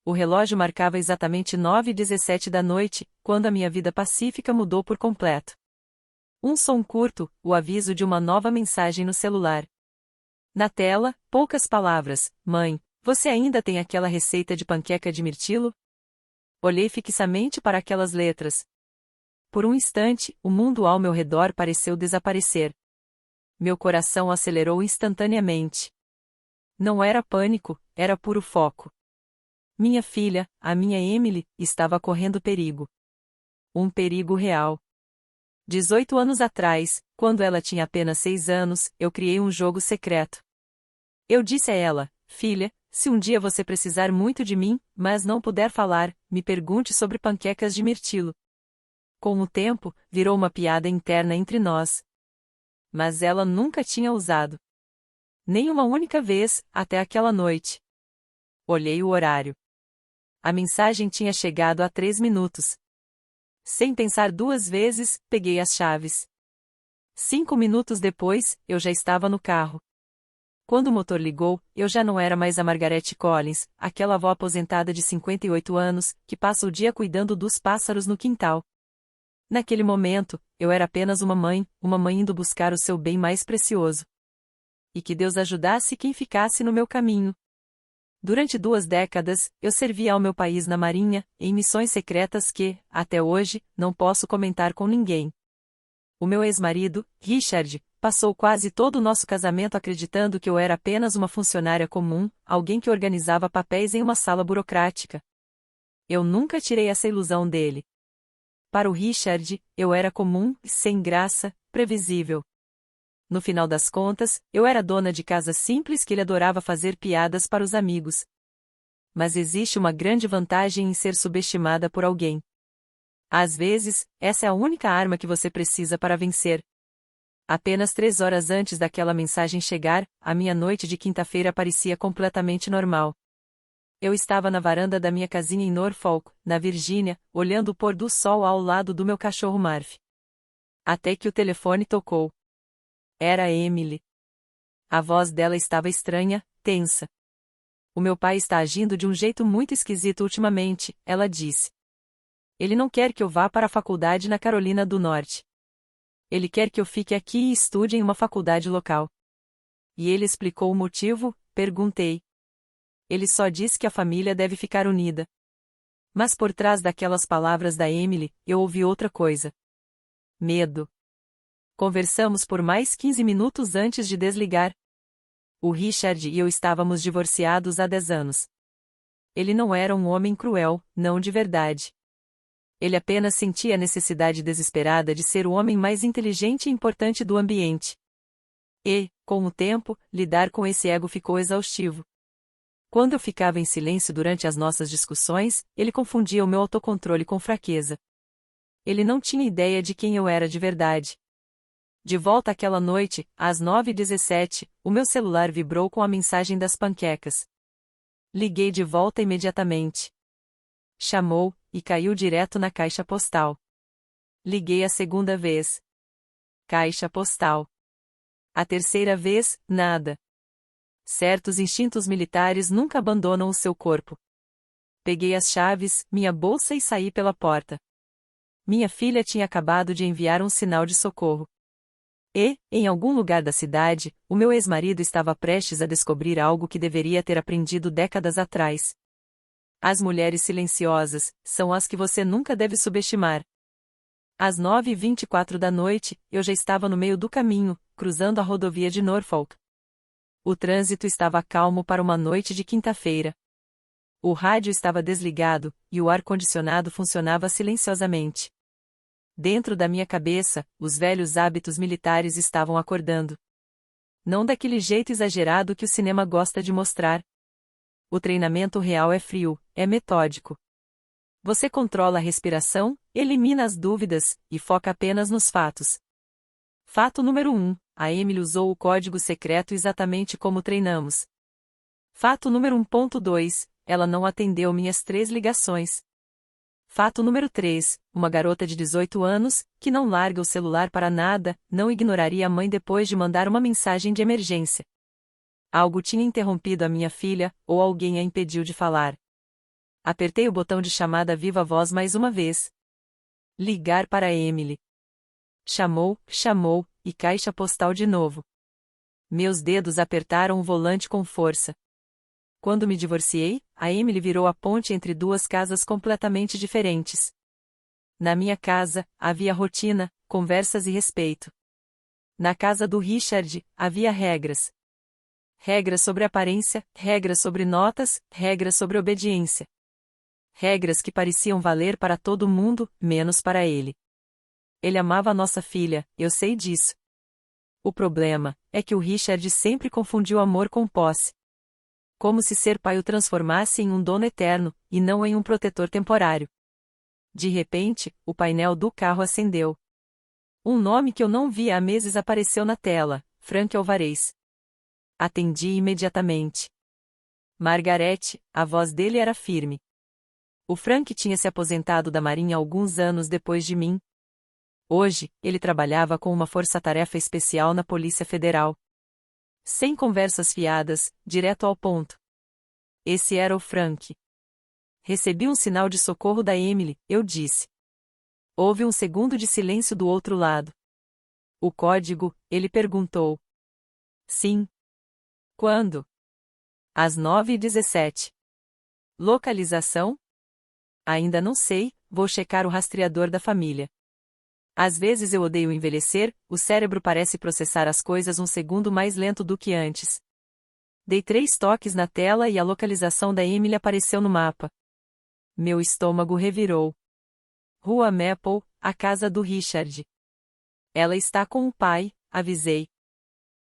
O relógio marcava exatamente 9h17 da noite, quando a minha vida pacífica mudou por completo. Um som curto, o aviso de uma nova mensagem no celular. Na tela, poucas palavras: Mãe, você ainda tem aquela receita de panqueca de mirtilo? Olhei fixamente para aquelas letras. Por um instante, o mundo ao meu redor pareceu desaparecer. Meu coração acelerou instantaneamente. Não era pânico, era puro foco. Minha filha, a minha Emily, estava correndo perigo. Um perigo real. 18 anos atrás, quando ela tinha apenas 6 anos, eu criei um jogo secreto. Eu disse a ela: Filha, se um dia você precisar muito de mim, mas não puder falar, me pergunte sobre panquecas de mirtilo. Com o tempo, virou uma piada interna entre nós. Mas ela nunca tinha usado. Nem uma única vez, até aquela noite. Olhei o horário. A mensagem tinha chegado há 3 minutos. Sem pensar 2 vezes, peguei as chaves. 5 minutos depois, eu já estava no carro. Quando o motor ligou, eu já não era mais a Margaret Collins, aquela avó aposentada de 58 anos, que passa o dia cuidando dos pássaros no quintal. Naquele momento, eu era apenas uma mãe indo buscar o seu bem mais precioso. E que Deus ajudasse quem ficasse no meu caminho. Durante 2 décadas, eu servi ao meu país na Marinha, em missões secretas que, até hoje, não posso comentar com ninguém. O meu ex-marido, Richard, passou quase todo o nosso casamento acreditando que eu era apenas uma funcionária comum, alguém que organizava papéis em uma sala burocrática. Eu nunca tirei essa ilusão dele. Para o Richard, eu era comum, sem graça, previsível. No final das contas, eu era dona de casa simples que ele adorava fazer piadas para os amigos. Mas existe uma grande vantagem em ser subestimada por alguém. Às vezes, essa é a única arma que você precisa para vencer. Apenas 3 horas antes daquela mensagem chegar, a minha noite de quinta-feira parecia completamente normal. Eu estava na varanda da minha casinha em Norfolk, na Virgínia, olhando o pôr do sol ao lado do meu cachorro Murphy. Até que o telefone tocou. Era Emily. A voz dela estava estranha, tensa. O meu pai está agindo de um jeito muito esquisito ultimamente, ela disse. Ele não quer que eu vá para a faculdade na Carolina do Norte. Ele quer que eu fique aqui e estude em uma faculdade local. E ele explicou o motivo? Perguntei. Ele só disse que a família deve ficar unida. Mas por trás daquelas palavras da Emily, eu ouvi outra coisa. Medo. Conversamos por mais 15 minutos antes de desligar. O Richard e eu estávamos divorciados há 10 anos. Ele não era um homem cruel, não de verdade. Ele apenas sentia a necessidade desesperada de ser o homem mais inteligente e importante do ambiente. E, com o tempo, lidar com esse ego ficou exaustivo. Quando eu ficava em silêncio durante as nossas discussões, ele confundia o meu autocontrole com fraqueza. Ele não tinha ideia de quem eu era de verdade. De volta àquela noite, às 9h17, o meu celular vibrou com a mensagem das panquecas. Liguei de volta imediatamente. Chamou, e caiu direto na caixa postal. Liguei a segunda vez. Caixa postal. A terceira vez, nada. Certos instintos militares nunca abandonam o seu corpo. Peguei as chaves, minha bolsa e saí pela porta. Minha filha tinha acabado de enviar um sinal de socorro. E, em algum lugar da cidade, o meu ex-marido estava prestes a descobrir algo que deveria ter aprendido décadas atrás. As mulheres silenciosas são as que você nunca deve subestimar. Às 9h24 da noite, eu já estava no meio do caminho, cruzando a rodovia de Norfolk. O trânsito estava calmo para uma noite de quinta-feira. O rádio estava desligado, e o ar-condicionado funcionava silenciosamente. Dentro da minha cabeça, os velhos hábitos militares estavam acordando. Não daquele jeito exagerado que o cinema gosta de mostrar. O treinamento real é frio, é metódico. Você controla a respiração, elimina as dúvidas, e foca apenas nos fatos. Fato número 1. A Emily usou o código secreto exatamente como treinamos. Fato número 1.2. Ela não atendeu minhas 3 ligações. Fato número 3. Uma garota de 18 anos, que não larga o celular para nada, não ignoraria a mãe depois de mandar uma mensagem de emergência. Algo tinha interrompido a minha filha, ou alguém a impediu de falar. Apertei o botão de chamada a viva voz mais uma vez. Ligar para Emily. Chamou, e caixa postal de novo. Meus dedos apertaram o volante com força. Quando me divorciei, a Emily virou a ponte entre duas casas completamente diferentes. Na minha casa, havia rotina, conversas e respeito. Na casa do Richard, havia regras. Regras sobre aparência, regras sobre notas, regras sobre obediência. Regras que pareciam valer para todo mundo, menos para ele. Ele amava a nossa filha, eu sei disso. O problema é que o Richard sempre confundiu amor com posse. Como se ser pai o transformasse em um dono eterno, e não em um protetor temporário. De repente, o painel do carro acendeu. Um nome que eu não via há meses apareceu na tela: Frank Alvarez. Atendi imediatamente. Margarete, a voz dele era firme. O Frank tinha se aposentado da Marinha alguns anos depois de mim. Hoje, ele trabalhava com uma força-tarefa especial na Polícia Federal. Sem conversas fiadas, direto ao ponto. Esse era o Frank. Recebi um sinal de socorro da Emily, eu disse. Houve um segundo de silêncio do outro lado. O código, ele perguntou. Sim. Quando? Às 9h17. Localização? Ainda não sei, vou checar o rastreador da família. Às vezes eu odeio envelhecer, o cérebro parece processar as coisas um segundo mais lento do que antes. Dei 3 toques na tela e a localização da Emily apareceu no mapa. Meu estômago revirou. Rua Maple, a casa do Richard. Ela está com o pai, avisei.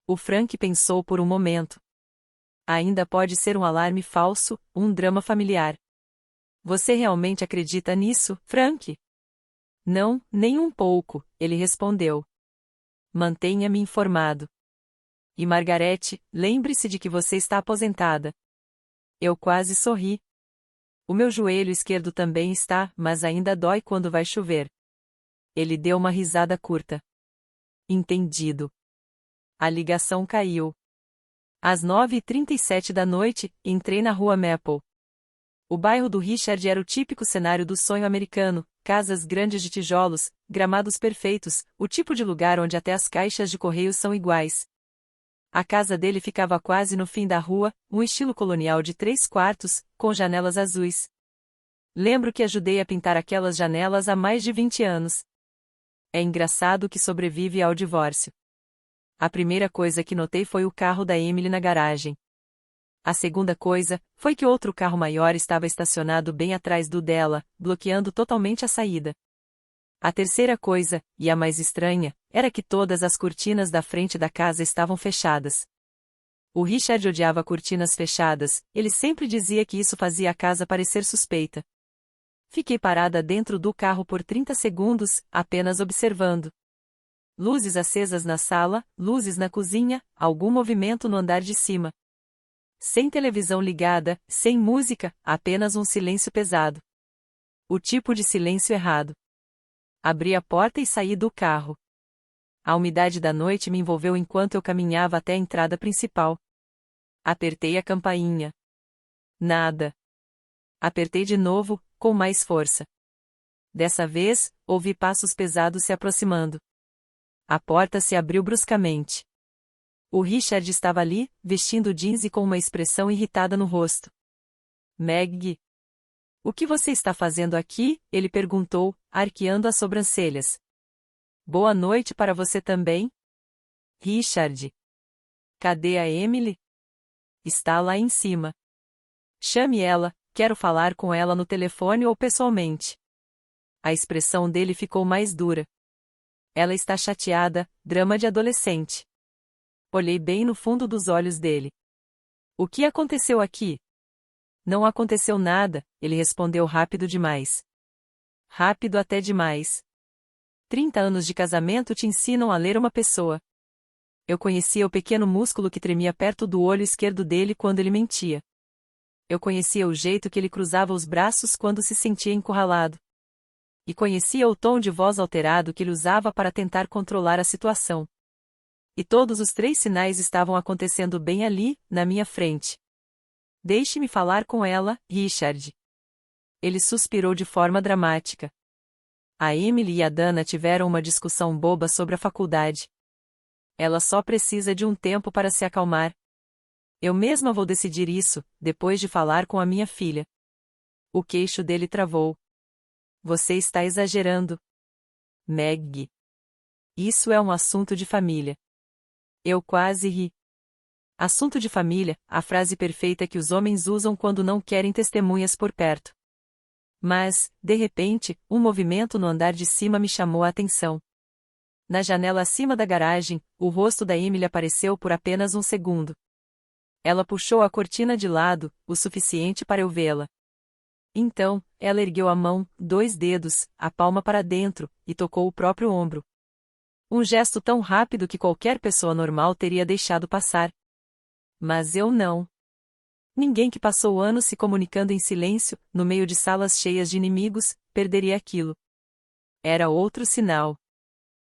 O Frank pensou por um momento. Ainda pode ser um alarme falso, um drama familiar. Você realmente acredita nisso, Frank? Não, nem um pouco, ele respondeu. Mantenha-me informado. E Margarete, lembre-se de que você está aposentada. Eu quase sorri. O meu joelho esquerdo também está, mas ainda dói quando vai chover. Ele deu uma risada curta. Entendido. A ligação caiu. Às 9h37 da noite, entrei na rua Maple. O bairro do Richard era o típico cenário do sonho americano, casas grandes de tijolos, gramados perfeitos, o tipo de lugar onde até as caixas de correios são iguais. A casa dele ficava quase no fim da rua, um estilo colonial de 3 quartos, com janelas azuis. Lembro que ajudei a pintar aquelas janelas há mais de 20 anos. É engraçado que sobrevive ao divórcio. A primeira coisa que notei foi o carro da Emily na garagem. A segunda coisa foi que outro carro maior estava estacionado bem atrás do dela, bloqueando totalmente a saída. A terceira coisa, e a mais estranha, era que todas as cortinas da frente da casa estavam fechadas. O Richard odiava cortinas fechadas, ele sempre dizia que isso fazia a casa parecer suspeita. Fiquei parada dentro do carro por 30 segundos, apenas observando. Luzes acesas na sala, luzes na cozinha, algum movimento no andar de cima. Sem televisão ligada, sem música, apenas um silêncio pesado. O tipo de silêncio errado. Abri a porta e saí do carro. A umidade da noite me envolveu enquanto eu caminhava até a entrada principal. Apertei a campainha. Nada. Apertei de novo, com mais força. Dessa vez, ouvi passos pesados se aproximando. A porta se abriu bruscamente. O Richard estava ali, vestindo jeans e com uma expressão irritada no rosto. Meg. O que você está fazendo aqui? Ele perguntou, arqueando as sobrancelhas. Boa noite para você também? Richard. Cadê a Emily? Está lá em cima. Chame ela, quero falar com ela no telefone ou pessoalmente. A expressão dele ficou mais dura. Ela está chateada, drama de adolescente. Olhei bem no fundo dos olhos dele. O que aconteceu aqui? Não aconteceu nada, ele respondeu rápido demais. Rápido até demais. 30 anos de casamento te ensinam a ler uma pessoa. Eu conhecia o pequeno músculo que tremia perto do olho esquerdo dele quando ele mentia. Eu conhecia o jeito que ele cruzava os braços quando se sentia encurralado. E conhecia o tom de voz alterado que ele usava para tentar controlar a situação. E todos os 3 sinais estavam acontecendo bem ali, na minha frente. Deixe-me falar com ela, Richard. Ele suspirou de forma dramática. A Emily e a Dana tiveram uma discussão boba sobre a faculdade. Ela só precisa de um tempo para se acalmar. Eu mesma vou decidir isso, depois de falar com a minha filha. O queixo dele travou. Você está exagerando. Meg. Isso é um assunto de família. Eu quase ri. Assunto de família, a frase perfeita que os homens usam quando não querem testemunhas por perto. Mas, de repente, um movimento no andar de cima me chamou a atenção. Na janela acima da garagem, o rosto da Emily apareceu por apenas um segundo. Ela puxou a cortina de lado, o suficiente para eu vê-la. Então, ela ergueu a mão, 2 dedos, a palma para dentro, e tocou o próprio ombro. Um gesto tão rápido que qualquer pessoa normal teria deixado passar. Mas eu não. Ninguém que passou anos se comunicando em silêncio, no meio de salas cheias de inimigos, perderia aquilo. Era outro sinal.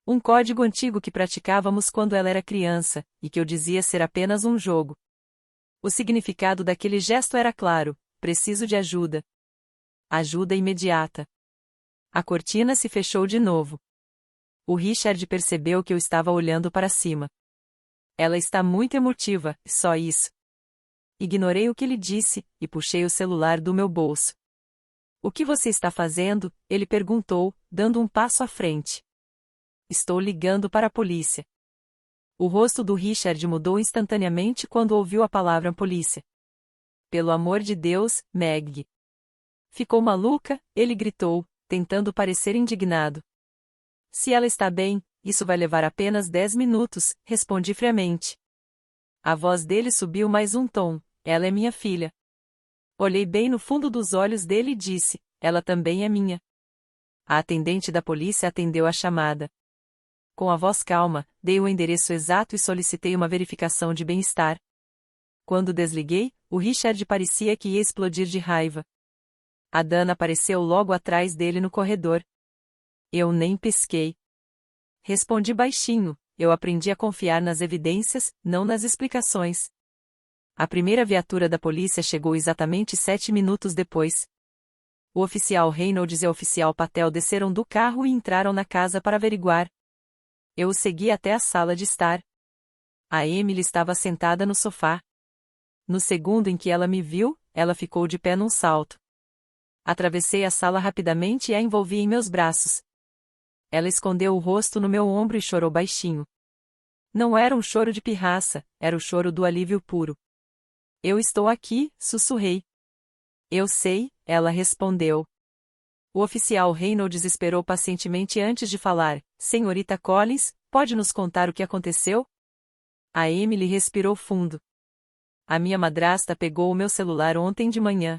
Um código antigo que praticávamos quando ela era criança, e que eu dizia ser apenas um jogo. O significado daquele gesto era claro: preciso de ajuda. Ajuda imediata. A cortina se fechou de novo. O Richard percebeu que eu estava olhando para cima. Ela está muito emotiva, só isso. Ignorei o que ele disse, e puxei o celular do meu bolso. O que você está fazendo? Ele perguntou, dando um passo à frente. Estou ligando para a polícia. O rosto do Richard mudou instantaneamente quando ouviu a palavra polícia. Pelo amor de Deus, Meg. Ficou maluca? Ele gritou, tentando parecer indignado. Se ela está bem, isso vai levar apenas 10 minutos, respondi friamente. A voz dele subiu mais um tom. Ela é minha filha. Olhei bem no fundo dos olhos dele e disse, ela também é minha. A atendente da polícia atendeu a chamada. Com a voz calma, dei o endereço exato e solicitei uma verificação de bem-estar. Quando desliguei, o Richard parecia que ia explodir de raiva. A Dana apareceu logo atrás dele no corredor. Eu nem pisquei. Respondi baixinho, eu aprendi a confiar nas evidências, não nas explicações. A primeira viatura da polícia chegou exatamente 7 minutos depois. O oficial Reynolds e o oficial Patel desceram do carro e entraram na casa para averiguar. Eu o segui até a sala de estar. A Emily estava sentada no sofá. No segundo em que ela me viu, ela ficou de pé num salto. Atravessei a sala rapidamente e a envolvi em meus braços. Ela escondeu o rosto no meu ombro e chorou baixinho. Não era um choro de pirraça, era o choro do alívio puro. Eu estou aqui, sussurrei. Eu sei, ela respondeu. O oficial Reynolds esperou pacientemente antes de falar. Senhorita Collins, pode nos contar o que aconteceu? A Emily respirou fundo. A minha madrasta pegou o meu celular ontem de manhã.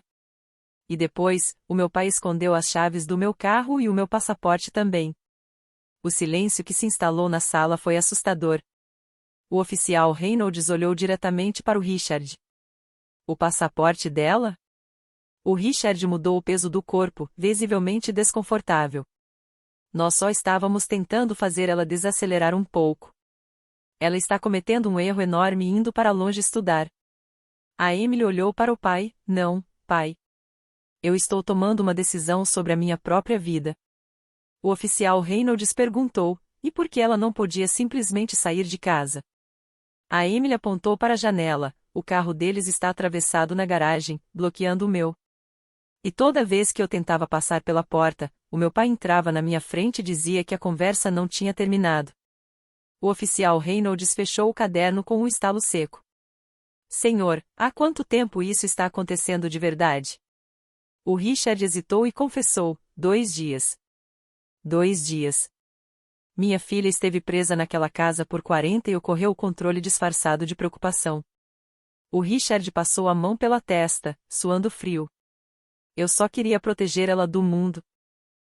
E depois, o meu pai escondeu as chaves do meu carro e o meu passaporte também. O silêncio que se instalou na sala foi assustador. O oficial Reynolds olhou diretamente para o Richard. O passaporte dela? O Richard mudou o peso do corpo, visivelmente desconfortável. Nós só estávamos tentando fazer ela desacelerar um pouco. Ela está cometendo um erro enorme indo para longe estudar. A Emily olhou para o pai. Não, pai. Eu estou tomando uma decisão sobre a minha própria vida. O oficial Reynolds perguntou, e por que ela não podia simplesmente sair de casa? A Emily apontou para a janela. O carro deles está atravessado na garagem, bloqueando o meu. E toda vez que eu tentava passar pela porta, o meu pai entrava na minha frente e dizia que a conversa não tinha terminado. O oficial Reynolds fechou o caderno com um estalo seco. Senhor, há quanto tempo isso está acontecendo de verdade? O Richard hesitou e confessou, 2 dias. 2 dias. Minha filha esteve presa naquela casa por 40 e ocorreu o controle disfarçado de preocupação. O Richard passou a mão pela testa, suando frio. Eu só queria proteger ela do mundo.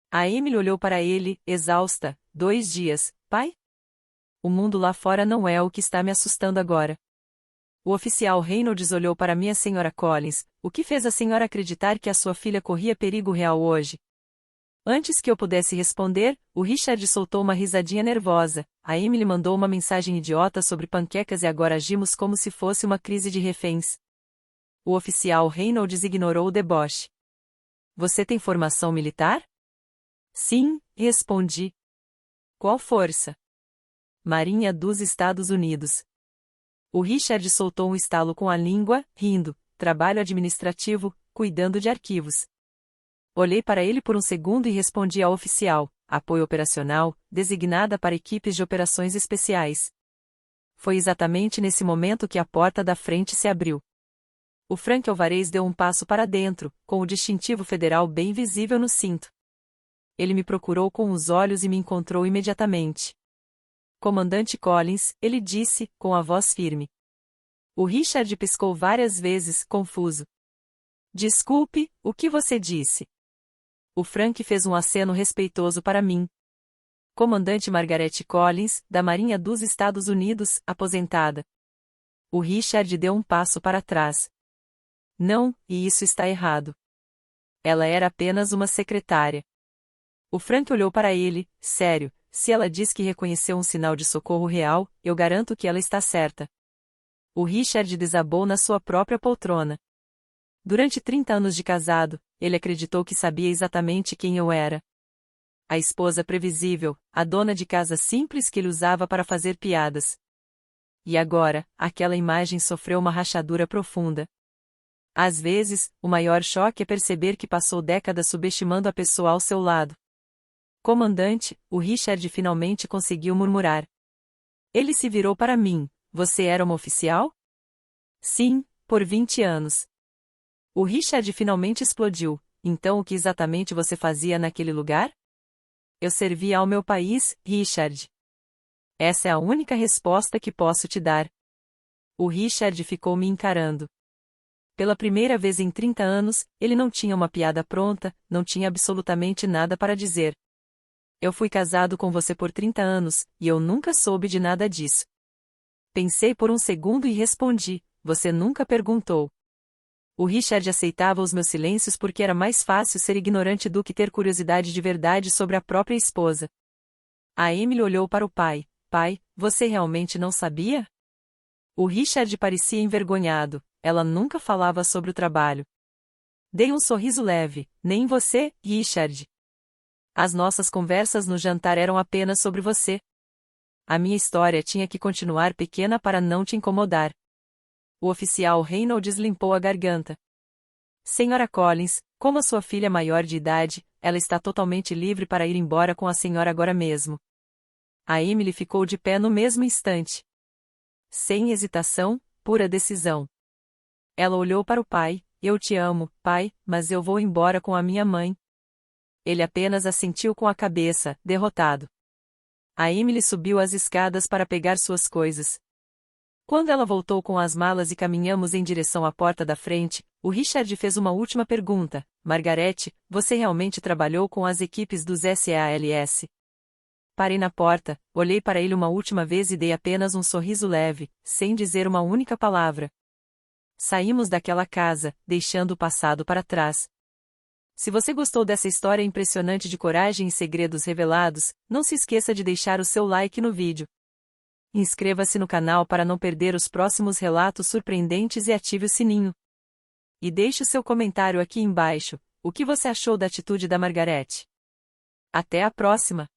A Emily olhou para ele, exausta. 2 dias, pai? O mundo lá fora não é o que está me assustando agora. O oficial Reynolds olhou para minha senhora Collins. O que fez a senhora acreditar que a sua filha corria perigo real hoje? Antes que eu pudesse responder, o Richard soltou uma risadinha nervosa. A Emily mandou uma mensagem idiota sobre panquecas e agora agimos como se fosse uma crise de reféns. O oficial Reynolds ignorou o deboche. você tem formação militar? Sim, respondi. Qual força? Marinha dos Estados Unidos. O Richard soltou um estalo com a língua, rindo. Trabalho administrativo, cuidando de arquivos. Olhei para ele por um segundo e respondi ao oficial: apoio operacional, designada para equipes de operações especiais. Foi exatamente nesse momento que a porta da frente se abriu. O Frank Alvarez deu um passo para dentro, com o distintivo federal bem visível no cinto. Ele me procurou com os olhos e me encontrou imediatamente. Comandante Collins, ele disse, com a voz firme. O Richard piscou várias vezes, confuso. Desculpe, o que você disse? O Frank fez um aceno respeitoso para mim. Comandante Margaret Collins, da Marinha dos Estados Unidos, aposentada. O Richard deu um passo para trás. Não, e isso está errado. Ela era apenas uma secretária. O Frank olhou para ele, sério, se ela diz que reconheceu um sinal de socorro real, eu garanto que ela está certa. O Richard desabou na sua própria poltrona. Durante 30 anos de casado, ele acreditou que sabia exatamente quem eu era. A esposa previsível, a dona de casa simples que ele usava para fazer piadas. E agora, aquela imagem sofreu uma rachadura profunda. Às vezes, o maior choque é perceber que passou décadas subestimando a pessoa ao seu lado. Comandante, o Richard finalmente conseguiu murmurar. Ele se virou para mim. Você era uma oficial? Sim, por 20 anos. O Richard finalmente explodiu. Então o que exatamente você fazia naquele lugar? Eu servia ao meu país, Richard. Essa é a única resposta que posso te dar. O Richard ficou me encarando. Pela primeira vez em 30 anos, ele não tinha uma piada pronta, não tinha absolutamente nada para dizer. Eu fui casado com você por 30 anos, e eu nunca soube de nada disso. Pensei por um segundo e respondi, você nunca perguntou. O Richard aceitava os meus silêncios porque era mais fácil ser ignorante do que ter curiosidade de verdade sobre a própria esposa. A Emily olhou para o pai. Pai, você realmente não sabia? O Richard parecia envergonhado, ela nunca falava sobre o trabalho. Dei um sorriso leve, nem você, Richard. As nossas conversas no jantar eram apenas sobre você. A minha história tinha que continuar pequena para não te incomodar. O oficial Reynolds limpou a garganta. Senhora Collins, como a sua filha é maior de idade, ela está totalmente livre para ir embora com a senhora agora mesmo. A Emily ficou de pé no mesmo instante. Sem hesitação, pura decisão. Ela olhou para o pai, eu te amo, pai, mas eu vou embora com a minha mãe. Ele apenas assentiu com a cabeça, derrotado. A Emily subiu as escadas para pegar suas coisas. Quando ela voltou com as malas e caminhamos em direção à porta da frente, o Richard fez uma última pergunta. Margaret, você realmente trabalhou com as equipes dos SALS? Parei na porta, olhei para ele uma última vez e dei apenas um sorriso leve, sem dizer uma única palavra. Saímos daquela casa, deixando o passado para trás. Se você gostou dessa história impressionante de coragem e segredos revelados, não se esqueça de deixar o seu like no vídeo. Inscreva-se no canal para não perder os próximos relatos surpreendentes e ative o sininho. E deixe o seu comentário aqui embaixo, o que você achou da atitude da Margaret. Até a próxima!